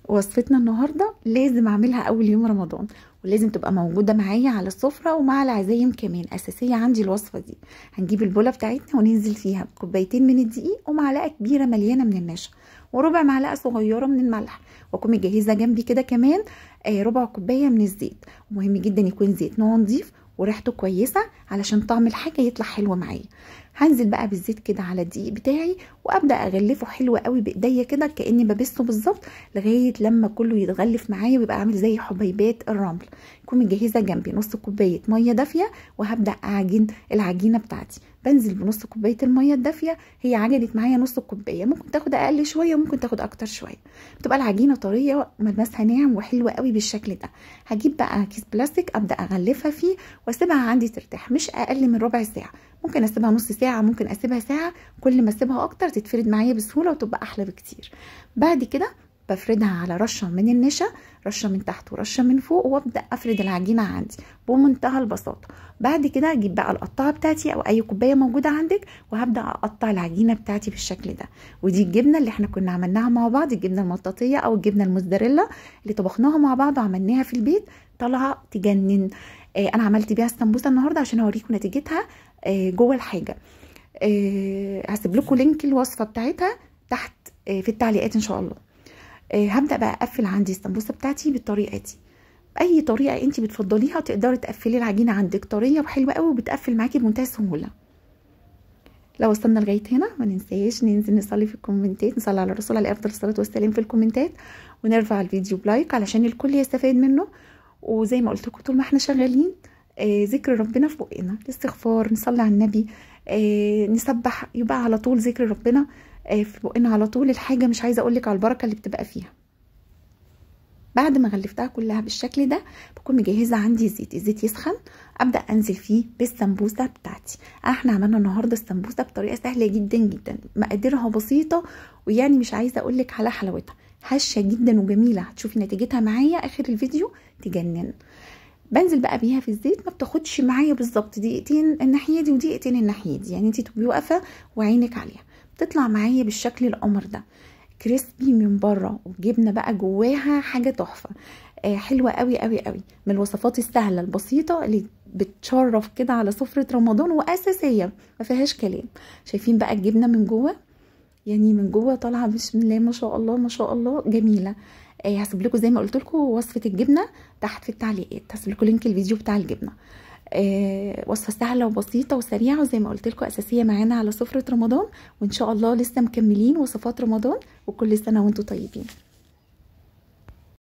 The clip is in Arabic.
وصفتنا النهارده لازم اعملها اول يوم رمضان، ولازم تبقى موجوده معايا على السفره ومع العزايم كمان. اساسيه عندي الوصفه دي. هنجيب البوله بتاعتنا وننزل فيها بكوبايتين من الدقيق ومعلقه كبيره مليانه من النشا وربع معلقه صغيره من الملح، واكون مجهزه جنبي كده كمان ربع كوبايه من الزيت. ومهم جدا يكون زيت نوع نضيف وريحته كويسه علشان طعم الحاجه يطلع حلو معايا. هنزل بقى بالزيت كده على الدقيق بتاعي وابدا اغلفه حلو قوي بايديا كده كاني ببسه بالظبط لغايه لما كله يتغلف معايا ويبقى عامل زي حبيبات الرمل. اكون مجهزه جنبي نص كوبايه ميه دافيه وهبدا اعجن العجينه بتاعتي. بنزل بنص كوبايه الميه الدافيه، هي عجنت معايا نص كوبايه، ممكن تاخد اقل شويه وممكن تاخد اكتر شويه. بتبقى العجينه طريه ملمسها ناعم وحلوه قوي بالشكل ده. هجيب بقى كيس بلاستيك ابدا اغلفها فيه واسيبها عندي ترتاح مش اقل من ربع ساعه. ممكن اسيبها نص ساعه، ممكن اسيبها ساعه، كل ما اسيبها اكتر تتفرد معايا بسهوله وتبقى احلى بكتير. بعد كده بفردها على رشه من النشا، رشه من تحت ورشه من فوق، وابدا افرد العجينه عندي بمنتهى البساطه. بعد كده اجيب بقى القطاعه بتاعتي او اي كوبايه موجوده عندك وهبدا اقطع العجينه بتاعتي بالشكل ده. ودي الجبنه اللي احنا كنا عملناها مع بعض، الجبنه المطاطيه او الجبنه الموزاريلا اللي طبخناها مع بعض وعملناها في البيت، طالعه تجنن. انا عملت بيها السمبوسه النهارده عشان اوريكم نتيجتها جوه الحاجه. هسيب لكم لينك الوصفه بتاعتها تحت في التعليقات ان شاء الله. هبدا بقى اقفل عندي السمبوسه بتاعتي بالطريقه دي. باي طريقه انت بتفضليها تقدري تقفلي العجينه عندك طريه وحلوه قوي وبتقفل معاكي بمنتهى السهوله. لو وصلنا لغايه هنا ما ننساش ننزل نصلي في الكومنتات، نصلي على الرسول عليه افضل الصلاه والسلام في الكومنتات، ونرفع الفيديو بلايك علشان الكل يستفاد منه. وزي ما قلت لكم طول ما احنا شغالين ذكر ربنا في بقنا، الاستغفار، نصلي على النبي، نسبح، يبقى على طول ذكر ربنا في بقنا على طول. الحاجه مش عايزه اقول لك على البركه اللي بتبقى فيها. بعد ما غلفتها كلها بالشكل ده بكون مجهزه عندي زيت، الزيت يسخن ابدا انزل فيه بالسمبوسه بتاعتي. احنا عملنا النهارده السمبوسه بطريقه سهله جدا جدا، مقاديرها بسيطه، ويعني مش عايزه اقول لك على حلاوتها، هشه جدا وجميله. هتشوفي نتيجتها معايا اخر الفيديو تجنن. بنزل بقى بيها في الزيت، ما بتاخدش معايا بالظبط دقيقتين الناحيه دي ودقيقتين الناحيه دي، يعني انت تبقي واقفه وعينك عليها. بتطلع معايا بالشكل القمر ده، كريسبي من بره وجبنه بقى جواها، حاجه تحفه. حلوه قوي قوي قوي، من الوصفات السهله البسيطه اللي بتشرف كده على سفره رمضان واساسيه ما فيهاش كلام. شايفين بقى الجبنه من جوه، يعني من جوه طالعه بسم الله ما شاء الله ما شاء الله جميله. هسيب لكم زي ما قلت لكم وصفه الجبنه تحت في التعليقات، هسيب لكم لينك الفيديو بتاع الجبنه. وصفه سهله وبسيطه وسريعه، وزي ما قلت لكم اساسيه معانا على سفره رمضان، وان شاء الله لسه مكملين وصفات رمضان. وكل سنه وانتم طيبين.